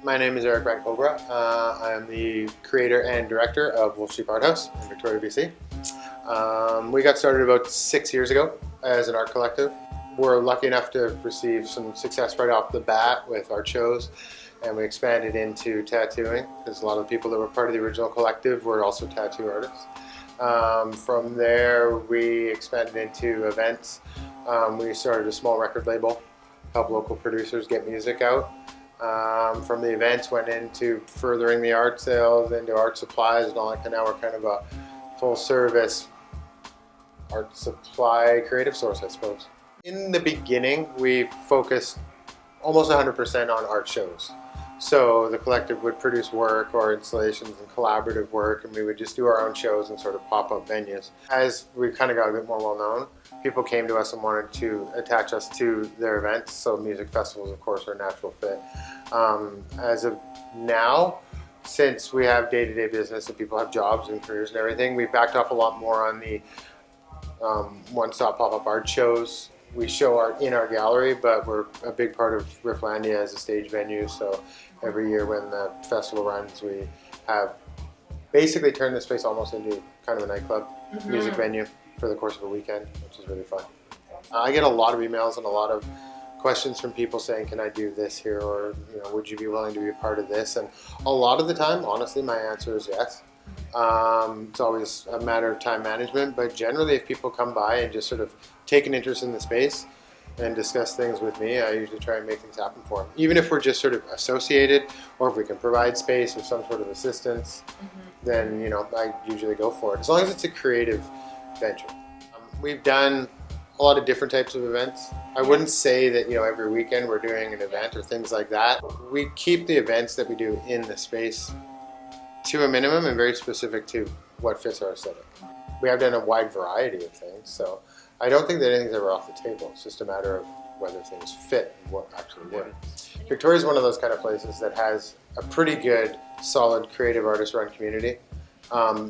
My name is Eric Van Cobra. I am the creator and director of Wolf Sheep Art House in Victoria, BC. We got started about 6 years ago as an art collective. We're lucky enough to receive some success right off the bat with art shows, and we expanded into tattooing because a lot of the people that were part of the original collective were also tattoo artists. From there, we expanded into events. We started a small record label, help local producers get music out. From the events, went into furthering the art sales, into art supplies and all that. Now we're kind of a full service art supply creative source, I suppose. In the beginning, we focused almost 100% on art shows. So the collective would produce work or installations and collaborative work, and we would just do our own shows and sort of pop-up venues. As we kind of got a bit more well-known, people came to us and wanted to attach us to their events, so music festivals, of course, are a natural fit. As of now, since we have day-to-day business and people have jobs and careers and everything, we've backed off a lot more on the one-stop pop-up art shows. We show art in our gallery, but we're a big part of Rifflandia as a stage venue, so every year when the festival runs, we have basically turned the space almost into kind of a nightclub music venue for the course of a weekend, which is really fun. I get a lot of emails and a lot of questions from people saying, can I do this here, or would you be willing to be a part of this? And a lot of the time, honestly, my answer is yes. It's always a matter of time management, but generally if people come by and just sort of take an interest in the space and discuss things with me, I usually try and make things happen for them. Even if we're just sort of associated, or if we can provide space or some sort of assistance, then I usually go for it, as long as it's a creative venture. We've done a lot of different types of events. I wouldn't say that every weekend we're doing an event or things like that. We keep the events that we do in the space to a minimum and very specific to what fits our aesthetic. We have done a wide variety of things, so I don't think that anything's ever off the table. It's just a matter of whether things fit and what actually works. Victoria is one of those kind of places that has a pretty good, solid, creative artist-run community.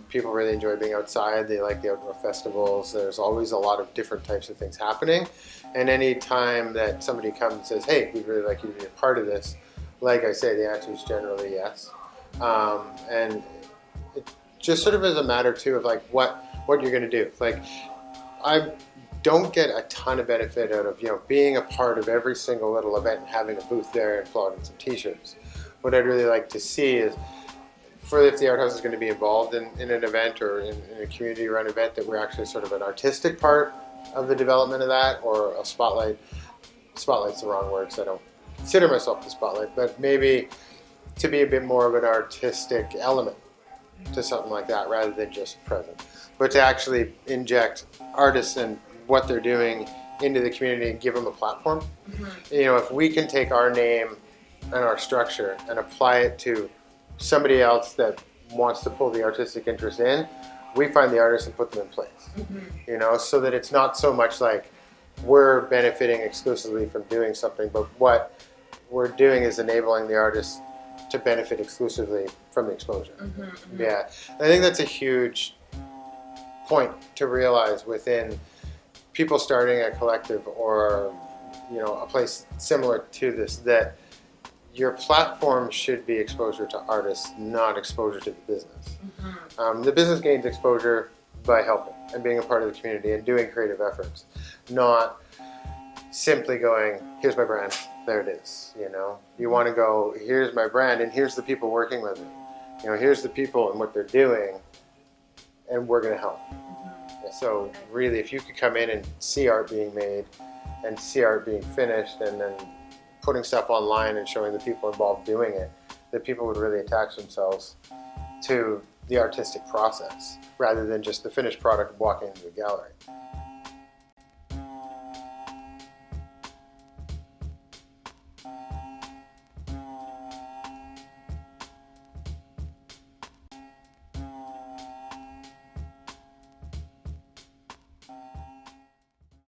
People really enjoy being outside. They like the outdoor festivals. There's always a lot of different types of things happening. And any time that somebody comes and says, hey, we'd really like you to be a part of this, like I say, the answer is generally yes. And it just sort of is a matter too of like what you're going to do. Like, I don't get a ton of benefit out of being a part of every single little event and having a booth there and flogging some t-shirts. What I'd really like to see is, if the art house is going to be involved in an event or in a community run event, that we're actually sort of an artistic part of the development of that, or a spotlight. Spotlight's the wrong word, so I don't consider myself the spotlight, but maybe to be a bit more of an artistic element to something like that rather than just present. But to actually inject artists and what they're doing into the community and give them a platform. If we can take our name and our structure and apply it to somebody else that wants to pull the artistic interest in, we find the artists and put them in place. So that it's not so much like we're benefiting exclusively from doing something, but what we're doing is enabling the artists to benefit exclusively from the exposure. Yeah, I think that's a huge point to realize within people starting a collective or a place similar to this, that your platform should be exposure to artists, not exposure to the business. The business gains exposure by helping and being a part of the community and doing creative efforts, not simply going, here's my brand, there it is. You want to go, here's my brand and here's the people working with it. Here's the people and what they're doing, and we're going to help. So really, if you could come in and see art being made and see art being finished and then putting stuff online and showing the people involved doing it, that people would really attach themselves to the artistic process rather than just the finished product walking into the gallery.